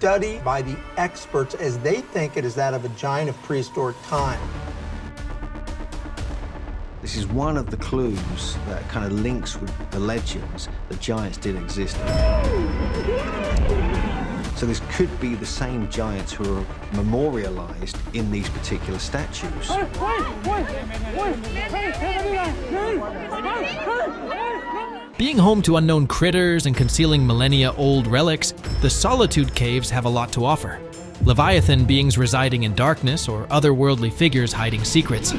study by the experts as they think it is that of a giant of prehistoric time. This is one of the clues that kind of links with the legends that giants did exist. So this could be the same giants who are memorialized in these particular statues. Being home to unknown critters and concealing millennia-old relics, the Solitude caves have a lot to offer. Leviathan beings residing in darkness or otherworldly figures hiding secrets.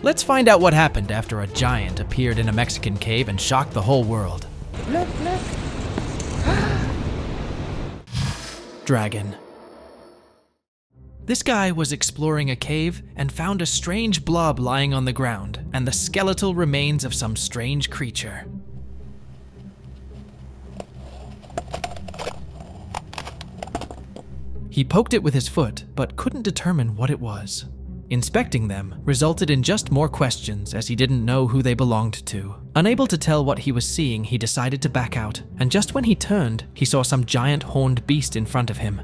Let's find out what happened after a giant appeared in a Mexican cave and shocked the whole world. Look, look. Dragon. This guy was exploring a cave and found a strange blob lying on the ground and the skeletal remains of some strange creature. He poked it with his foot, but couldn't determine what it was. Inspecting them resulted in just more questions as he didn't know who they belonged to. Unable to tell what he was seeing, he decided to back out, and just when he turned, he saw some giant horned beast in front of him.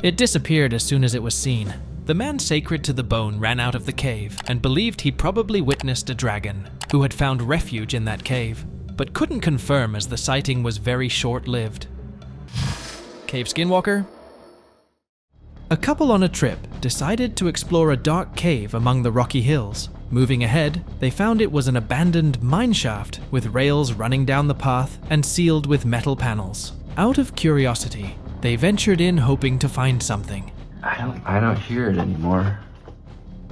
It disappeared as soon as it was seen. The man sacred to the bone ran out of the cave and believed he probably witnessed a dragon who had found refuge in that cave, but couldn't confirm as the sighting was very short-lived. Cave Skinwalker? A couple on a trip decided to explore a dark cave among the rocky hills. Moving ahead, they found it was an abandoned mine shaft with rails running down the path and sealed with metal panels. Out of curiosity, they ventured in hoping to find something. I don't hear it anymore.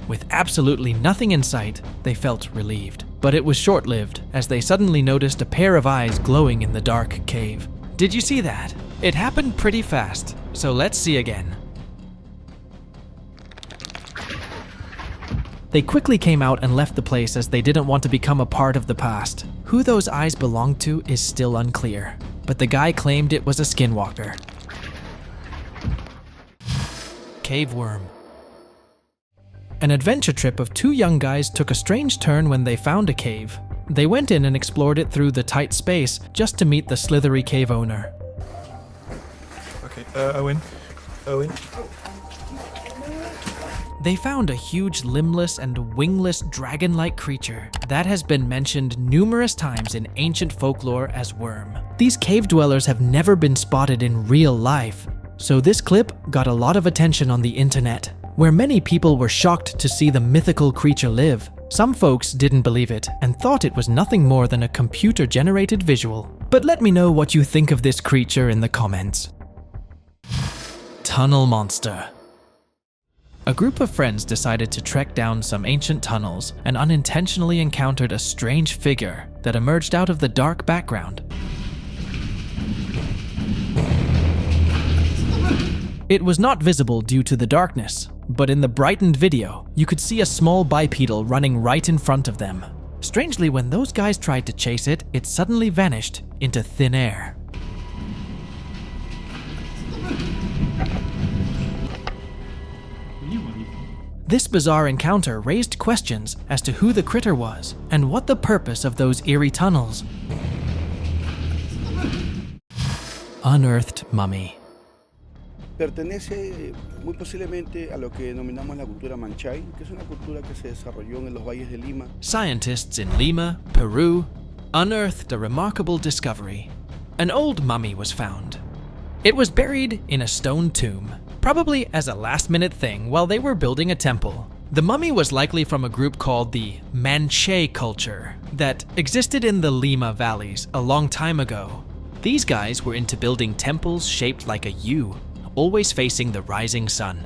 With absolutely nothing in sight, they felt relieved. But it was short-lived as they suddenly noticed a pair of eyes glowing in the dark cave. Did you see that? It happened pretty fast, so let's see again. They quickly came out and left the place as they didn't want to become a part of the past. Who those eyes belonged to is still unclear, but the guy claimed it was a skinwalker. Cave worm. An adventure trip of two young guys took a strange turn when they found a cave. They went in and explored it through the tight space just to meet the slithery cave owner. Okay, Owen. They found a huge limbless and wingless dragon-like creature that has been mentioned numerous times in ancient folklore as Worm. These cave dwellers have never been spotted in real life, so this clip got a lot of attention on the internet, where many people were shocked to see the mythical creature live. Some folks didn't believe it and thought it was nothing more than a computer-generated visual. But let me know what you think of this creature in the comments. Tunnel monster. A group of friends decided to trek down some ancient tunnels and unintentionally encountered a strange figure that emerged out of the dark background. It was not visible due to the darkness, but in the brightened video, you could see a small bipedal running right in front of them. Strangely, when those guys tried to chase it, it suddenly vanished into thin air. This bizarre encounter raised questions as to who the critter was and what the purpose of those eerie tunnels. Unearthed Mummy. Pertenece muy posiblemente a lo que denominamos la cultura Manchay, que es una cultura que se desarrolló en los valles de Lima. Scientists in Lima, Peru, unearthed a remarkable discovery. An old mummy was found. It was buried in a stone tomb, probably as a last-minute thing while they were building a temple. The mummy was likely from a group called the Manchay culture that existed in the Lima valleys a long time ago. These guys were into building temples shaped like a U, always facing the rising sun.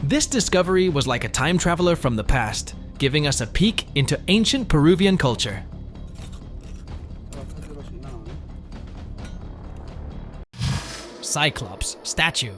This discovery was like a time traveler from the past, giving us a peek into ancient Peruvian culture. Cyclops Statue.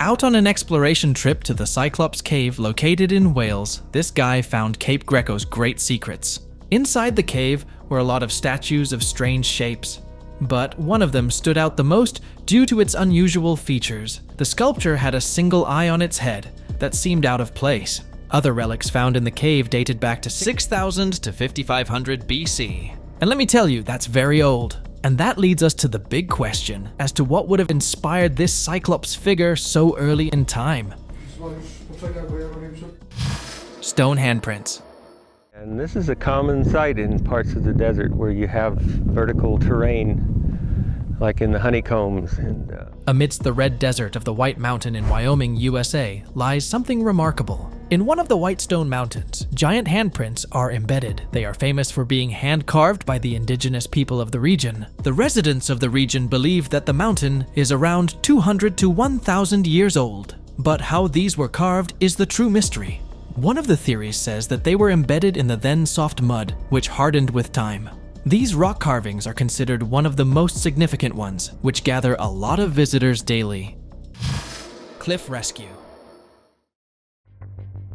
Out on an exploration trip to the Cyclops Cave located in Wales, this guy found Cape Greco's great secrets. Inside the cave were a lot of statues of strange shapes, but one of them stood out the most due to its unusual features. The sculpture had a single eye on its head that seemed out of place. Other relics found in the cave dated back to 6000 to 5500 BC. And let me tell you, that's very old. And that leads us to the big question as to what would have inspired this Cyclops figure so early in time. Stone handprints. And this is a common sight in parts of the desert where you have vertical terrain, like in the honeycombs. Amidst the red desert of the White Mountain in Wyoming, USA, lies something remarkable. In one of the Whitestone Mountains, giant handprints are embedded. They are famous for being hand-carved by the indigenous people of the region. The residents of the region believe that the mountain is around 200 to 1,000 years old. But how these were carved is the true mystery. One of the theories says that they were embedded in the then soft mud, which hardened with time. These rock carvings are considered one of the most significant ones, which gather a lot of visitors daily. Cliff rescue.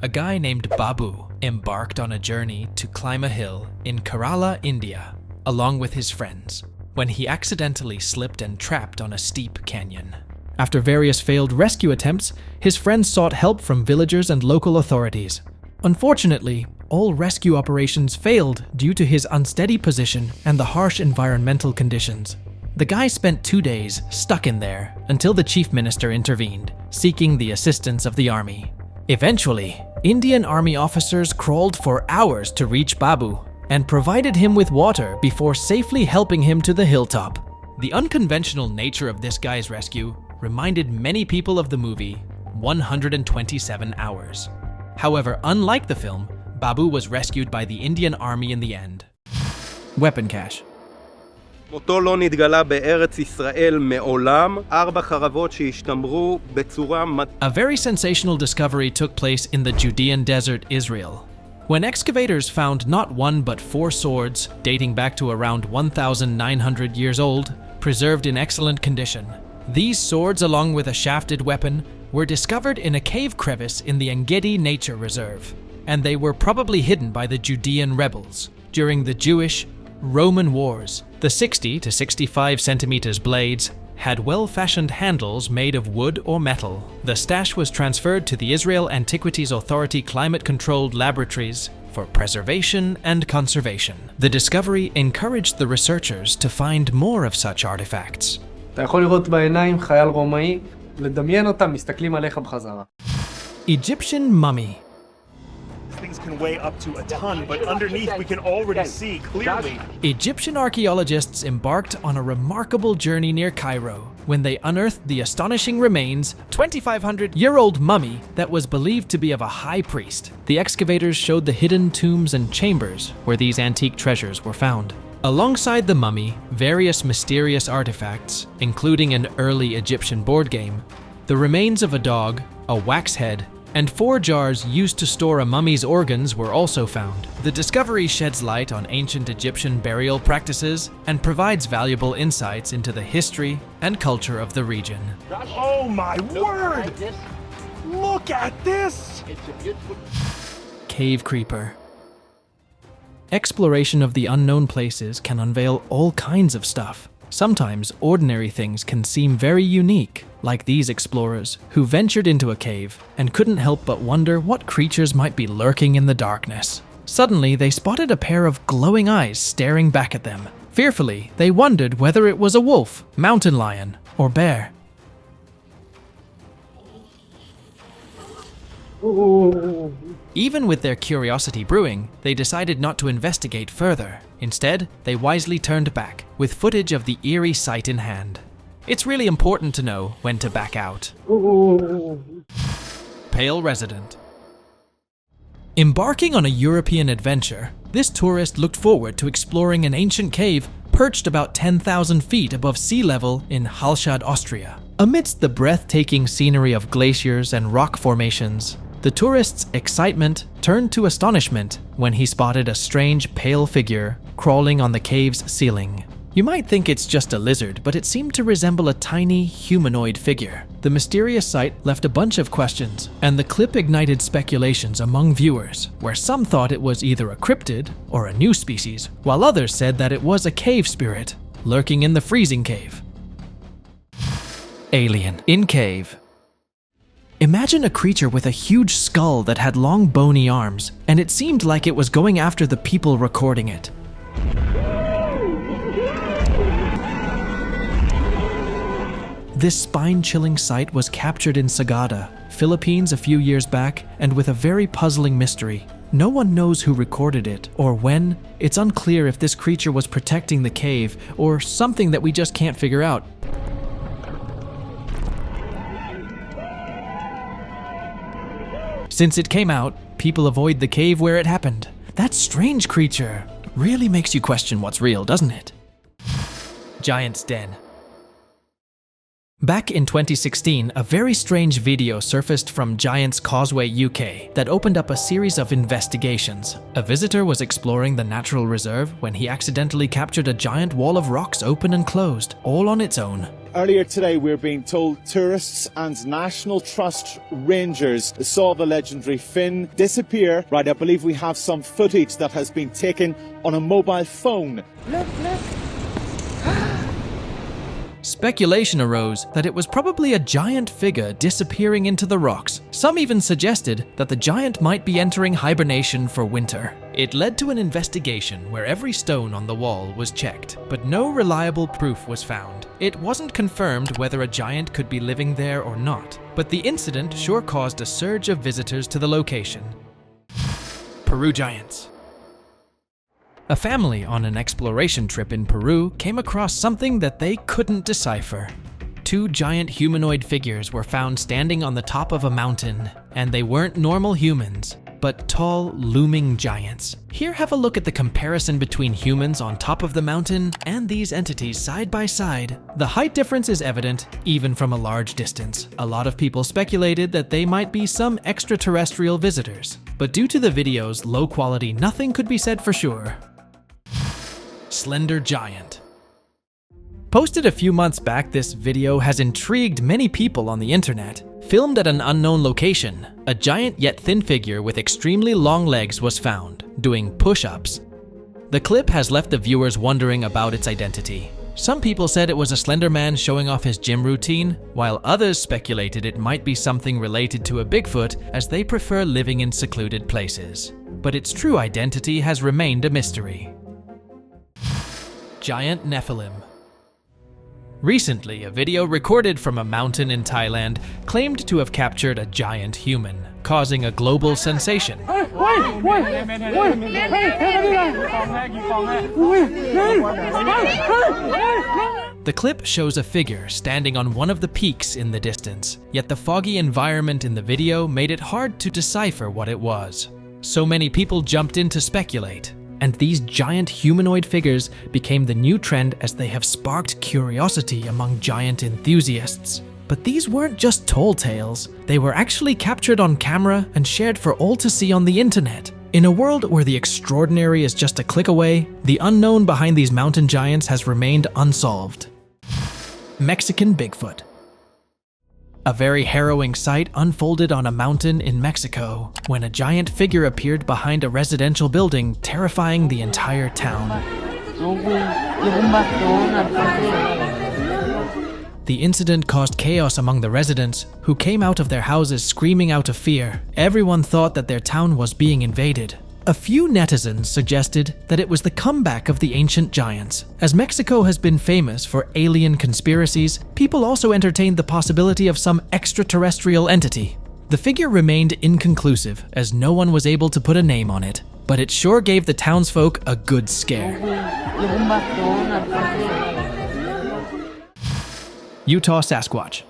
A guy named Babu embarked on a journey to climb a hill in Kerala, India, along with his friends, when he accidentally slipped and trapped on a steep canyon. After various failed rescue attempts, his friends sought help from villagers and local authorities. Unfortunately, all rescue operations failed due to his unsteady position and the harsh environmental conditions. The guy spent 2 days stuck in there until the chief minister intervened, seeking the assistance of the army. Eventually, Indian army officers crawled for hours to reach Babu and provided him with water before safely helping him to the hilltop. The unconventional nature of this guy's rescue reminded many people of the movie 127 Hours. However, unlike the film, Babu was rescued by the Indian army in the end. Weapon cache. מותו לא נתגלה בארץ ישראל מעולם, 4 חרבות שהשתמרו בצורה A very sensational discovery took place in the Judean desert, Israel. When excavators found not 1 but 4 swords, dating back to around 1,900 years old, preserved in excellent condition. These swords, along with a shafted weapon, were discovered in a cave crevice in the Engedi Nature Reserve, and they were probably hidden by the Judean rebels. During the Jewish-Roman Wars, the 60 to 65 centimeters blades had well-fashioned handles made of wood or metal. The stash was transferred to the Israel Antiquities Authority climate-controlled laboratories for preservation and conservation. The discovery encouraged the researchers to find more of such artifacts. אתה יכול לראות בעיניים חייל רומאי, לדמיין אותם, מסתכלים עליך בחזרה. Egyptian mummy. Things can weigh up to a ton, but underneath we can already see clearly. Egyptian archaeologists embarked on a remarkable journey near Cairo when they unearthed the astonishing remains 2,500-year-old mummy that was believed to be of a high priest. The excavators showed the hidden tombs and chambers where these antique treasures were found. Alongside the mummy, various mysterious artifacts, including an early Egyptian board game, the remains of a dog, a wax head, and 4 jars used to store a mummy's organs were also found. The discovery sheds light on ancient Egyptian burial practices and provides valuable insights into the history and culture of the region. Oh my word! Look at this! Cave creeper. Exploration of the unknown places can unveil all kinds of stuff. Sometimes ordinary things can seem very unique, like these explorers who ventured into a cave and couldn't help but wonder what creatures might be lurking in the darkness. Suddenly, they spotted a pair of glowing eyes staring back at them. Fearfully, they wondered whether it was a wolf, mountain lion, or bear. Even with their curiosity brewing, they decided not to investigate further. Instead, they wisely turned back, with footage of the eerie sight in hand. It's really important to know when to back out. Pale resident. Embarking on a European adventure, this tourist looked forward to exploring an ancient cave perched about 10,000 feet above sea level in Hallstatt, Austria. Amidst the breathtaking scenery of glaciers and rock formations, the tourist's excitement turned to astonishment when he spotted a strange pale figure crawling on the cave's ceiling. You might think it's just a lizard, but it seemed to resemble a tiny humanoid figure. The mysterious sight left a bunch of questions, and the clip ignited speculations among viewers, where some thought it was either a cryptid or a new species, while others said that it was a cave spirit lurking in the freezing cave. Alien in cave. Imagine a creature with a huge skull that had long bony arms, and it seemed like it was going after the people recording it. This spine-chilling sight was captured in Sagada, Philippines a few years back, and with a very puzzling mystery. No one knows who recorded it, or when. It's unclear if this creature was protecting the cave, or something that we just can't figure out. Since it came out, people avoid the cave where it happened. That strange creature really makes you question what's real, doesn't it? Giant's Den. Back in 2016, a very strange video surfaced from Giant's Causeway, UK, that opened up a series of investigations. A visitor was exploring the natural reserve when he accidentally captured a giant wall of rocks open and closed, all on its own. Earlier today, we're being told tourists and National Trust rangers saw the legendary fin disappear. Right, I believe we have some footage that has been taken on a mobile phone. Look! Speculation arose that it was probably a giant figure disappearing into the rocks. Some even suggested that the giant might be entering hibernation for winter. It led to an investigation where every stone on the wall was checked, but no reliable proof was found. It wasn't confirmed whether a giant could be living there or not, but the incident sure caused a surge of visitors to the location. Peru Giants. A family on an exploration trip in Peru came across something that they couldn't decipher. Two giant humanoid figures were found standing on the top of a mountain, and they weren't normal humans, but tall, looming giants. Here, have a look at the comparison between humans on top of the mountain and these entities side by side. The height difference is evident, even from a large distance. A lot of people speculated that they might be some extraterrestrial visitors, but due to the video's low quality, nothing could be said for sure. Slender Giant. Posted a few months back, this video has intrigued many people on the internet. Filmed at an unknown location, a giant yet thin figure with extremely long legs was found, doing push-ups. The clip has left the viewers wondering about its identity. Some people said it was a slender man showing off his gym routine, while others speculated it might be something related to a Bigfoot, as they prefer living in secluded places. But its true identity has remained a mystery. Giant Nephilim. Recently, a video recorded from a mountain in Thailand claimed to have captured a giant human, causing a global sensation. The clip shows a figure standing on one of the peaks in the distance, yet the foggy environment in the video made it hard to decipher what it was. So many people jumped in to speculate, and these giant humanoid figures became the new trend as they have sparked curiosity among giant enthusiasts. But these weren't just tall tales, they were actually captured on camera and shared for all to see on the internet. In a world where the extraordinary is just a click away, the unknown behind these mountain giants has remained unsolved. Mexican Bigfoot. A very harrowing sight unfolded on a mountain in Mexico when a giant figure appeared behind a residential building, terrifying the entire town. The incident caused chaos among the residents, who came out of their houses screaming out of fear. Everyone thought that their town was being invaded. A few netizens suggested that it was the comeback of the ancient giants. As Mexico has been famous for alien conspiracies, people also entertained the possibility of some extraterrestrial entity. The figure remained inconclusive, as no one was able to put a name on it, but it sure gave the townsfolk a good scare. Utah Sasquatch.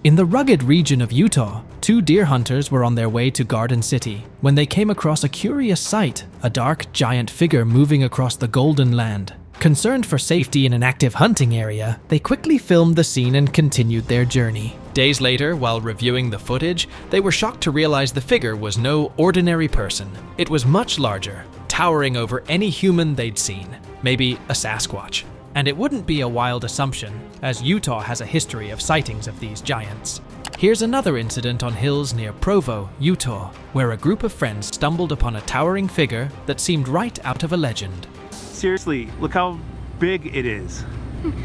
In the rugged region of Utah, two deer hunters were on their way to Garden City when they came across a curious sight, a dark giant figure moving across the Golden Land. Concerned for safety in an active hunting area, they quickly filmed the scene and continued their journey. Days later, while reviewing the footage, they were shocked to realize the figure was no ordinary person. It was much larger, towering over any human they'd seen, maybe a Sasquatch. And it wouldn't be a wild assumption, as Utah has a history of sightings of these giants. Here's another incident on hills near Provo, Utah, where a group of friends stumbled upon a towering figure that seemed right out of a legend. Seriously, look how big it is.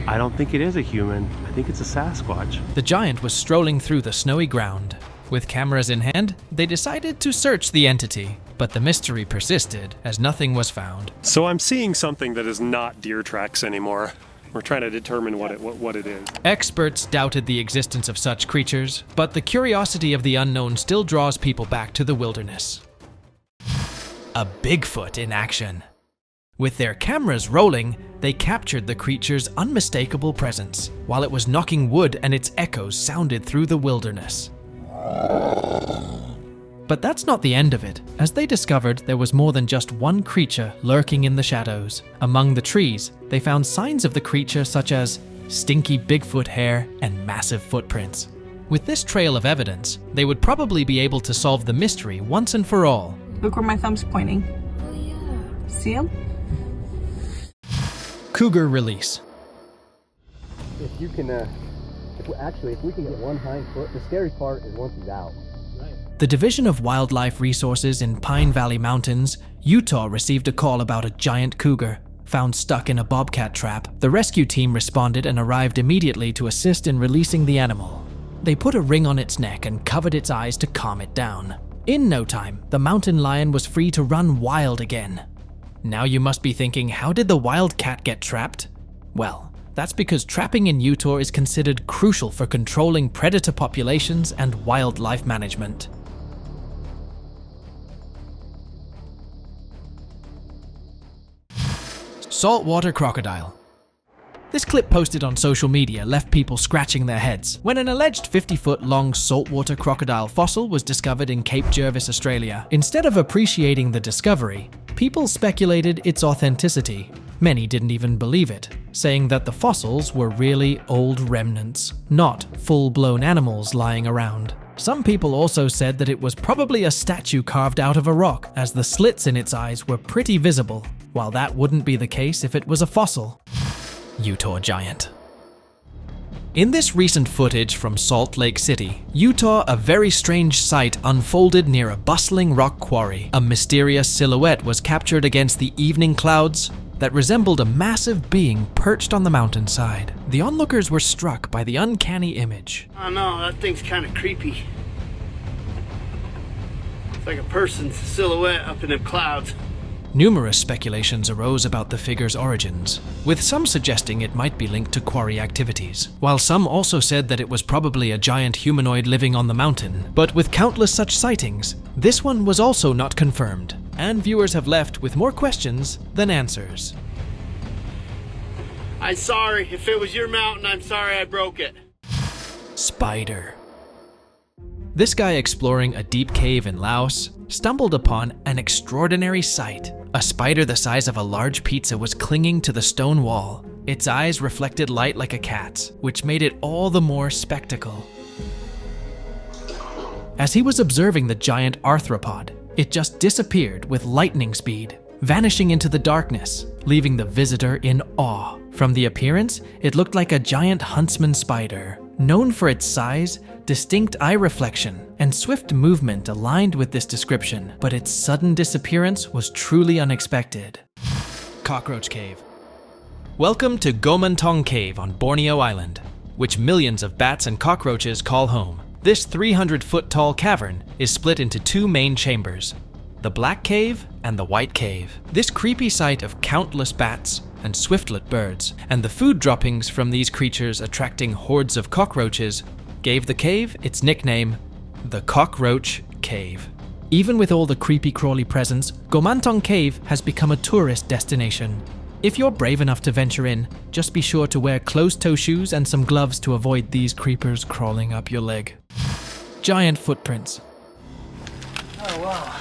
I don't think it is a human. I think it's a Sasquatch. The giant was strolling through the snowy ground. With cameras in hand, they decided to search the entity, but the mystery persisted as nothing was found. So I'm seeing something that is not deer tracks anymore. We're trying to determine what it is. Experts doubted the existence of such creatures, but the curiosity of the unknown still draws people back to the wilderness. A Bigfoot in action. With their cameras rolling, they captured the creature's unmistakable presence, while it was knocking wood and its echoes sounded through the wilderness. But that's not the end of it, as they discovered there was more than just one creature lurking in the shadows. Among the trees, they found signs of the creature such as stinky Bigfoot hair and massive footprints. With this trail of evidence, they would probably be able to solve the mystery once and for all. Look where my thumb's pointing. See him? Cougar Release. If you can, if we can get one hind foot, the scary part is once he's out. The Division of Wildlife Resources in Pine Valley Mountains, Utah received a call about a giant cougar found stuck in a bobcat trap. The rescue team responded and arrived immediately to assist in releasing the animal. They put a ring on its neck and covered its eyes to calm it down. In no time, the mountain lion was free to run wild again. Now you must be thinking, how did the wildcat get trapped? Well, that's because trapping in Utah is considered crucial for controlling predator populations and wildlife management. Saltwater Crocodile. This clip posted on social media left people scratching their heads when an alleged 50-foot-long saltwater crocodile fossil was discovered in Cape Jervis, Australia. Instead of appreciating the discovery, people speculated its authenticity. Many didn't even believe it, saying that the fossils were really old remnants, not full-blown animals lying around. Some people also said that it was probably a statue carved out of a rock, as the slits in its eyes were pretty visible, while that wouldn't be the case if it was a fossil. Utah Giant. In this recent footage from Salt Lake City, Utah, a very strange sight unfolded near a bustling rock quarry. A mysterious silhouette was captured against the evening clouds that resembled a massive being perched on the mountainside. The onlookers were struck by the uncanny image. I know, that thing's kind of creepy. It's like a person's silhouette up in the clouds. Numerous speculations arose about the figure's origins, with some suggesting it might be linked to quarry activities, while some also said that it was probably a giant humanoid living on the mountain. But with countless such sightings, this one was also not confirmed, and viewers have left with more questions than answers. I'm sorry, if it was your mountain, I'm sorry I broke it. Spider. This guy exploring a deep cave in Laos stumbled upon an extraordinary sight. A spider the size of a large pizza was clinging to the stone wall. Its eyes reflected light like a cat's, which made it all the more spectacle. As he was observing the giant arthropod, it just disappeared with lightning speed, vanishing into the darkness, leaving the visitor in awe. From the appearance, it looked like a giant huntsman spider, known for its size, distinct eye reflection, and swift movement aligned with this description, but its sudden disappearance was truly unexpected. Cockroach Cave. Welcome to Gomantong Cave on Borneo Island, which millions of bats and cockroaches call home. This 300-foot-tall cavern is split into two main chambers, the Black Cave and the White Cave. This creepy sight of countless bats and swiftlet birds, and the food droppings from these creatures attracting hordes of cockroaches, gave the cave its nickname, the Cockroach Cave. Even with all the creepy crawly presence, Gomantong Cave has become a tourist destination. If you're brave enough to venture in, just be sure to wear closed-toe shoes and some gloves to avoid these creepers crawling up your leg. Giant footprints. Oh wow.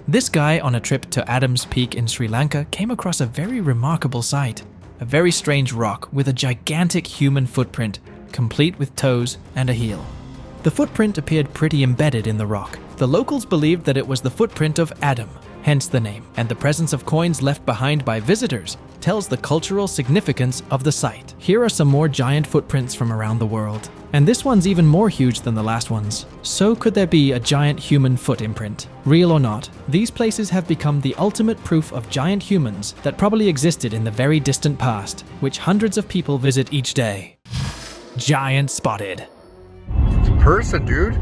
This guy on a trip to Adams Peak in Sri Lanka came across a very remarkable sight. A very strange rock with a gigantic human footprint, complete with toes and a heel. The footprint appeared pretty embedded in the rock. The locals believed that it was the footprint of Adam, hence the name, and the presence of coins left behind by visitors tells the cultural significance of the site. Here are some more giant footprints from around the world. And this one's even more huge than the last ones. So could there be a giant human foot imprint? Real or not, these places have become the ultimate proof of giant humans that probably existed in the very distant past, which hundreds of people visit each day. Giant spotted. It's a person, dude.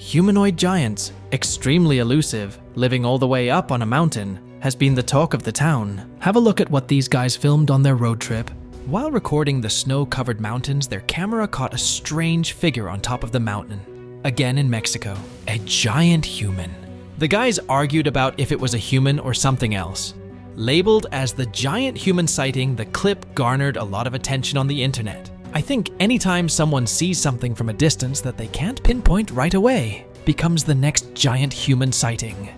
Humanoid giants, extremely elusive, living all the way up on a mountain, has been the talk of the town. Have a look at what these guys filmed on their road trip. While recording the snow-covered mountains, their camera caught a strange figure on top of the mountain. Again in Mexico, a giant human. The guys argued about if it was a human or something else. Labeled as the giant human sighting, the clip garnered a lot of attention on the internet. I think anytime someone sees something from a distance that they can't pinpoint right away, becomes the next giant human sighting.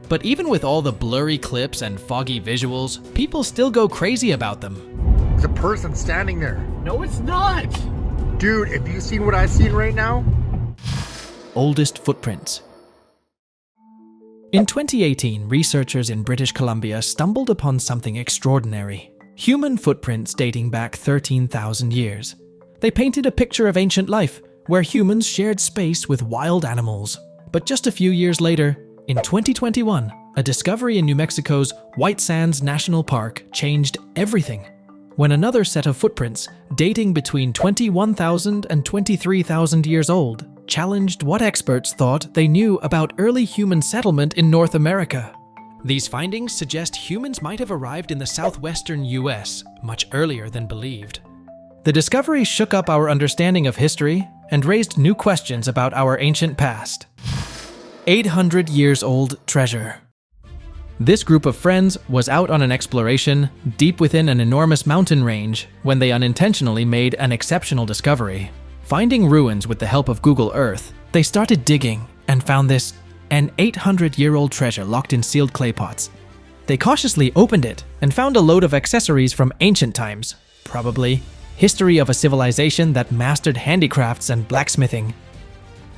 But even with all the blurry clips and foggy visuals, people still go crazy about them. There's a person standing there. No, it's not. Dude, have you seen what I've seen right now? Oldest footprints. In 2018, researchers in British Columbia stumbled upon something extraordinary. Human footprints dating back 13,000 years. They painted a picture of ancient life, where humans shared space with wild animals. But just a few years later, in 2021, a discovery in New Mexico's White Sands National Park changed everything. When another set of footprints, dating between 21,000 and 23,000 years old, challenged what experts thought they knew about early human settlement in North America. These findings suggest humans might have arrived in the southwestern US much earlier than believed. The discovery shook up our understanding of history and raised new questions about our ancient past. 800 years old treasure. This group of friends was out on an exploration deep within an enormous mountain range when they unintentionally made an exceptional discovery. Finding ruins with the help of Google Earth, they started digging and found an 800-year-old treasure locked in sealed clay pots. They cautiously opened it and found a load of accessories from ancient times, probably history of a civilization that mastered handicrafts and blacksmithing.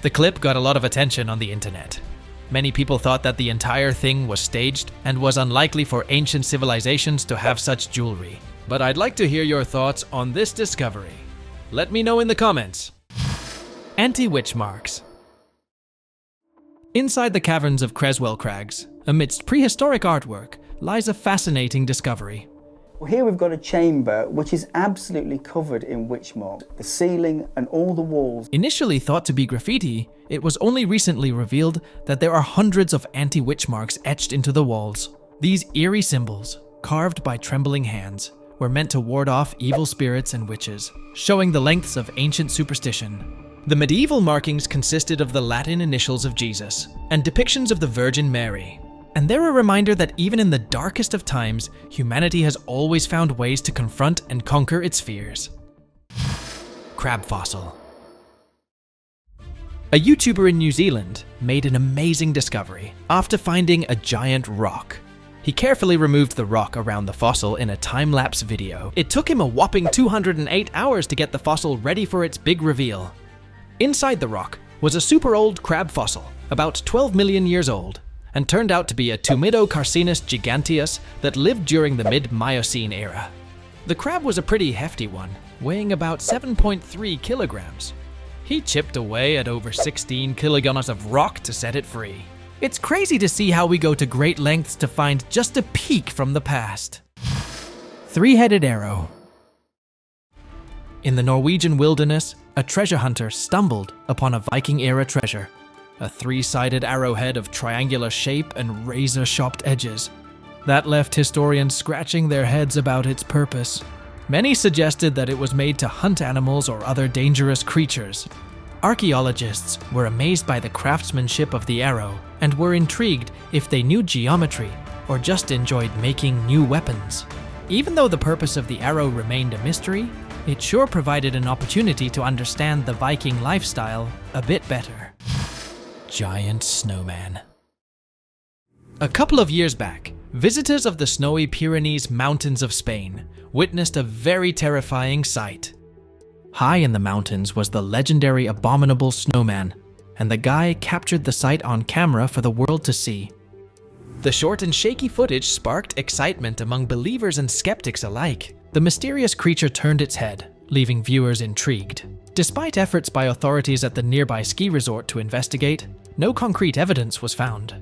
The clip got a lot of attention on the internet. Many people thought that the entire thing was staged and was unlikely for ancient civilizations to have such jewelry. But I'd like to hear your thoughts on this discovery. Let me know in the comments. Anti-witch marks. Inside the caverns of Creswell Crags, amidst prehistoric artwork, lies a fascinating discovery. Well, here we've got a chamber which is absolutely covered in witch marks. The ceiling and all the walls. Initially thought to be graffiti, it was only recently revealed that there are hundreds of anti-witch marks etched into the walls. These eerie symbols, carved by trembling hands, were meant to ward off evil spirits and witches, showing the lengths of ancient superstition. The medieval markings consisted of the Latin initials of Jesus and depictions of the Virgin Mary. And they're a reminder that even in the darkest of times, humanity has always found ways to confront and conquer its fears. Crab fossil. A YouTuber in New Zealand made an amazing discovery after finding a giant rock. He carefully removed the rock around the fossil in a time-lapse video. It took him a whopping 208 hours to get the fossil ready for its big reveal. Inside the rock was a super old crab fossil, about 12 million years old, and turned out to be a Tumidocarcinus giganteus that lived during the mid-Miocene era. The crab was a pretty hefty one, weighing about 7.3 kilograms. He chipped away at over 16 kilograms of rock to set it free. It's crazy to see how we go to great lengths to find just a peek from the past. Three-Headed Arrow. In the Norwegian wilderness, a treasure hunter stumbled upon a Viking-era treasure. A three-sided arrowhead of triangular shape and razor-sharp edges. That left historians scratching their heads about its purpose. Many suggested that it was made to hunt animals or other dangerous creatures. Archaeologists were amazed by the craftsmanship of the arrow and were intrigued if they knew geometry or just enjoyed making new weapons. Even though the purpose of the arrow remained a mystery, it sure provided an opportunity to understand the Viking lifestyle a bit better. Giant snowman. A couple of years back, visitors of the snowy Pyrenees mountains of Spain witnessed a very terrifying sight. High in the mountains was the legendary abominable snowman, and the guy captured the sight on camera for the world to see. The short and shaky footage sparked excitement among believers and skeptics alike. The mysterious creature turned its head, leaving viewers intrigued. Despite efforts by authorities at the nearby ski resort to investigate, no concrete evidence was found.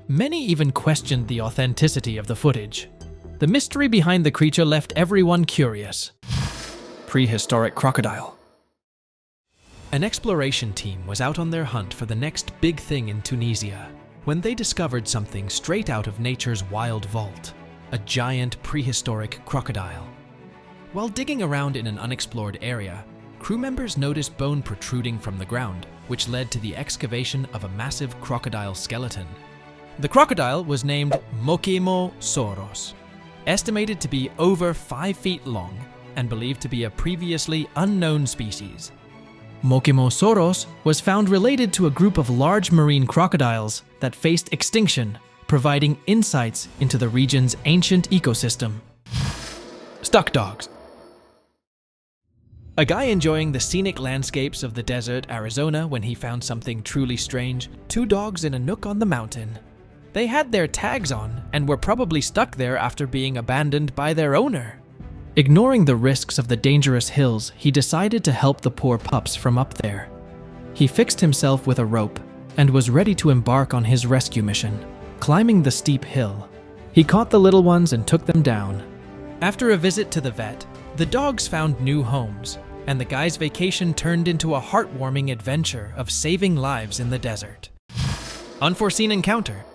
Many even questioned the authenticity of the footage. The mystery behind the creature left everyone curious. Prehistoric Crocodile. An exploration team was out on their hunt for the next big thing in Tunisia when they discovered something straight out of nature's wild vault, a giant prehistoric crocodile. While digging around in an unexplored area, crew members noticed bone protruding from the ground, which led to the excavation of a massive crocodile skeleton. The crocodile was named Millennia-old, estimated to be over 5 feet long and believed to be a previously unknown species. Millennia-old was found related to a group of large marine crocodiles that faced extinction, providing insights into the region's ancient ecosystem. Stuck dogs. A guy enjoying the scenic landscapes of the desert Arizona when he found something truly strange, 2 dogs in a nook on the mountain. They had their tags on and were probably stuck there after being abandoned by their owner. Ignoring the risks of the dangerous hills, he decided to help the poor pups from up there. He fixed himself with a rope and was ready to embark on his rescue mission, climbing the steep hill. He caught the little ones and took them down. After a visit to the vet, the dogs found new homes, and the guy's vacation turned into a heartwarming adventure of saving lives in the desert. Unforeseen encounter.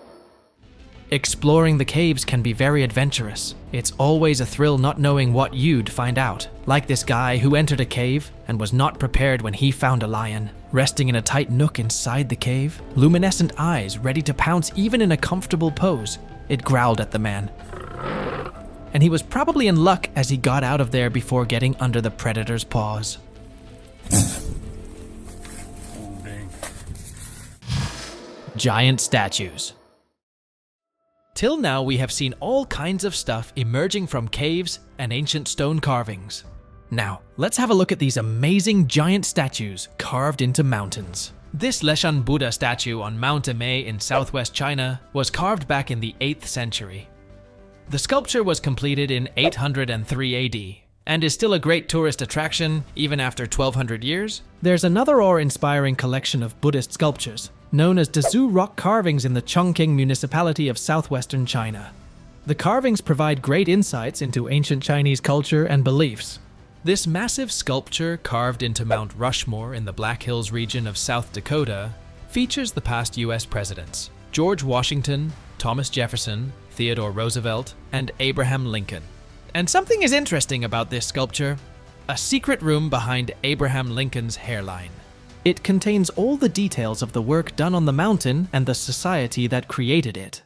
Exploring the caves can be very adventurous. It's always a thrill not knowing what you'd find out. Like this guy who entered a cave and was not prepared when he found a lion. Resting in a tight nook inside the cave, luminescent eyes ready to pounce even in a comfortable pose. It growled at the man. And he was probably in luck as he got out of there before getting under the predator's paws. Giant statues. Till now, we have seen all kinds of stuff emerging from caves and ancient stone carvings. Now, let's have a look at these amazing giant statues carved into mountains. This Leshan Buddha statue on Mount Emei in southwest China was carved back in the 8th century. The sculpture was completed in 803 AD and is still a great tourist attraction even after 1200 years. There's another awe-inspiring collection of Buddhist sculptures known as Dezhou rock carvings in the Chongqing municipality of southwestern China. The carvings provide great insights into ancient Chinese culture and beliefs. This massive sculpture carved into Mount Rushmore in the Black Hills region of South Dakota features the past US presidents, George Washington, Thomas Jefferson, Theodore Roosevelt, and Abraham Lincoln. And something is interesting about this sculpture: a secret room behind Abraham Lincoln's hairline. It contains all the details of the work done on the mountain and the society that created it.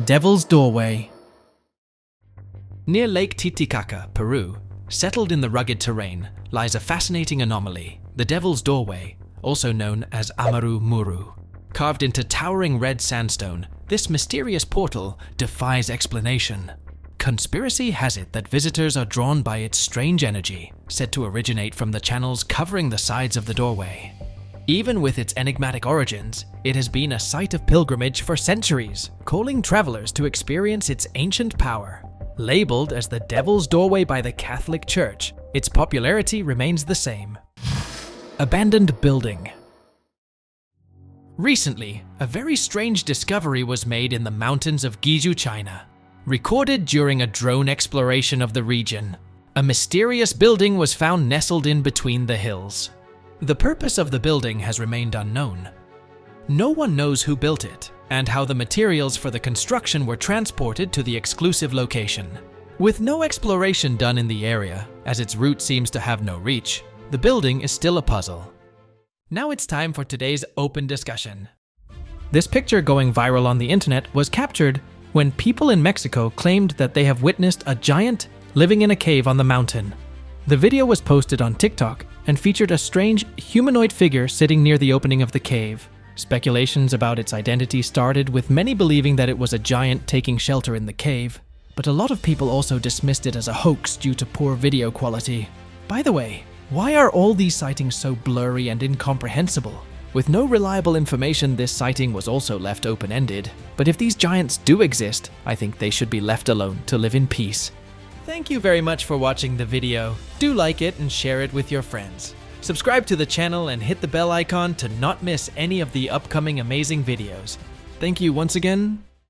Devil's Doorway. Near Lake Titicaca, Peru, settled in the rugged terrain, lies a fascinating anomaly, the Devil's Doorway, also known as Amaru Muru. Carved into towering red sandstone, this mysterious portal defies explanation. Conspiracy has it that visitors are drawn by its strange energy, said to originate from the channels covering the sides of the doorway. Even with its enigmatic origins, it has been a site of pilgrimage for centuries, calling travelers to experience its ancient power. Labeled as the Devil's Doorway by the Catholic Church, its popularity remains the same. Abandoned building. Recently, a very strange discovery was made in the mountains of Guizhou, China. Recorded during a drone exploration of the region, a mysterious building was found nestled in between the hills. The purpose of the building has remained unknown. No one knows who built it and how the materials for the construction were transported to the exclusive location. With no exploration done in the area, as its route seems to have no reach, the building is still a puzzle. Now it's time for today's open discussion. This picture going viral on the internet was captured when people in Mexico claimed that they have witnessed a giant living in a cave on the mountain. The video was posted on TikTok and featured a strange humanoid figure sitting near the opening of the cave. Speculations about its identity started with many believing that it was a giant taking shelter in the cave, but a lot of people also dismissed it as a hoax due to poor video quality. By the way, why are all these sightings so blurry and incomprehensible? With no reliable information, this sighting was also left open-ended. But if these giants do exist, I think they should be left alone to live in peace. Thank you very much for watching the video. Do like it and share it with your friends. Subscribe to the channel and hit the bell icon to not miss any of the upcoming amazing videos. Thank you once again,